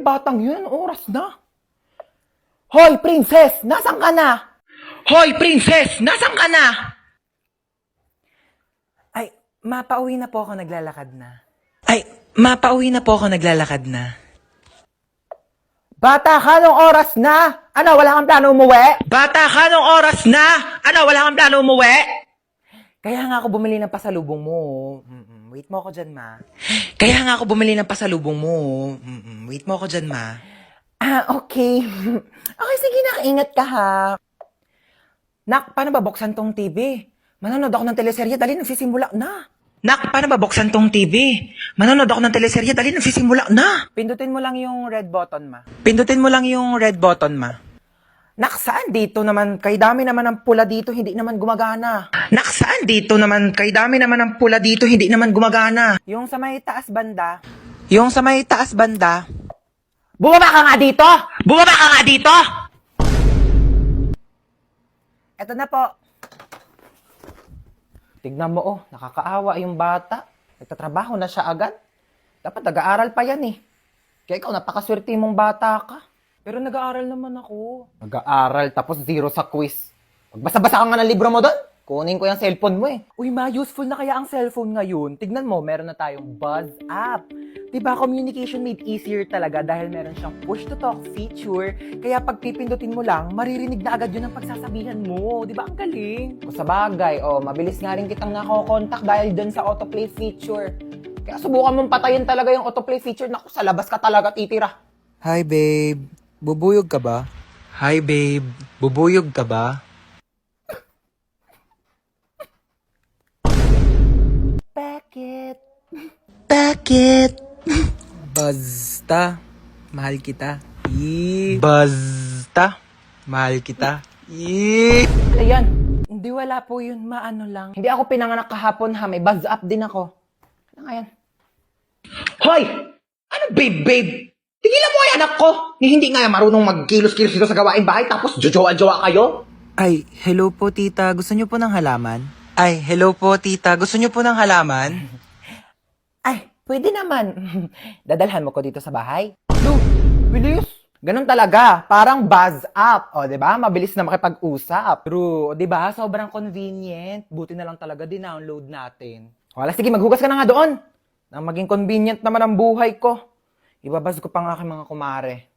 yung batang yun? Anong oras na? Hoy, princess! Nasaan ka na? Hoy, princess! Nasaan ka na? Ay, mapauwi na po ako naglalakad na. Bata ka, anong oras na? Ano, wala kang plano umuwi? Bata ka, anong oras na? Ano, wala kang plano umuwi? Kaya nga ako bumili ng pasalubong mo. Wait mo ako dyan, ma. Wait mo ako dyan, ma. Ah, okay. Okay, sige na, ingat ka ha. Nak, paano ba buksan tong TV? Manonood ako ng teleserye, dali nagsisimula na. Nak, paano ba buksan tong TV? Manonood ako ng teleserye, dali nagsisimula na. Pindutin mo lang yung red button, ma. Pindutin mo lang yung red button, ma. Nak, saan dito naman? Kay dami naman ng pula dito, hindi naman gumagana. Nak, saan dito naman? Kay dami naman ng pula dito, hindi naman gumagana. Yung sa may taas banda, Yung sa may taas banda. bumaba ka nga dito! Bumaba ka nga dito! Eto na po. Tignan mo, oh, nakakaawa yung bata. Nagtatrabaho na siya agad. Dapat nag-aaral pa yan eh. Kaya ikaw, napakaswerte mong bata ka. Pero nag-aaral naman ako. Nag-aaral, tapos 0 sa quiz. Magbasa-basa ka nga ng libro mo doon. Kunin ko yung cellphone mo eh. Uy ma, useful na kaya ang cellphone ngayon. Tignan mo, meron na tayong Buzz app. Diba, communication made easier talaga dahil meron siyang push-to-talk feature. Kaya pag pipindutin mo lang, maririnig na agad yun ang pagsasabihan mo. Diba, ang galing? O sa bagay, mabilis nga rin kitang nakokontak dahil dun sa autoplay feature. Kaya subukan mong patayin talaga yung autoplay feature. Naku, sa labas ka talaga titira. Hi babe, bubuyog ka ba? Hi babe, bubuyog ka ba? Bakit? Basta, mahal kita. Basta, mahal kita. Ayan. Hindi, wala po yun. Maano lang. Hindi ako pinanganak kahapon ha. May buzz up din ako. Ano nga yan? Hoy! Ano babe? Tigilan mo ay anak ko! Ni hindi nga marunong magkilos-kilos dito sa gawain bahay tapos jojowa-jowa kayo? Ay, hello po tita, gusto niyo po ng halaman? Ay, hello po tita, gusto niyo po ng halaman? Ay, pwede naman. Dadalhan mo ko dito sa bahay. No, bilis. Ganun talaga. Parang buzz up. O, di ba? Mabilis na makipag-usap. True. O, di ba? Sobrang convenient. Buti na lang talaga din-download natin. Wala, sige, maghugas ka na nga doon. Nang maging convenient naman ang buhay ko. Ibabaz ko pa nga aking mga kumare.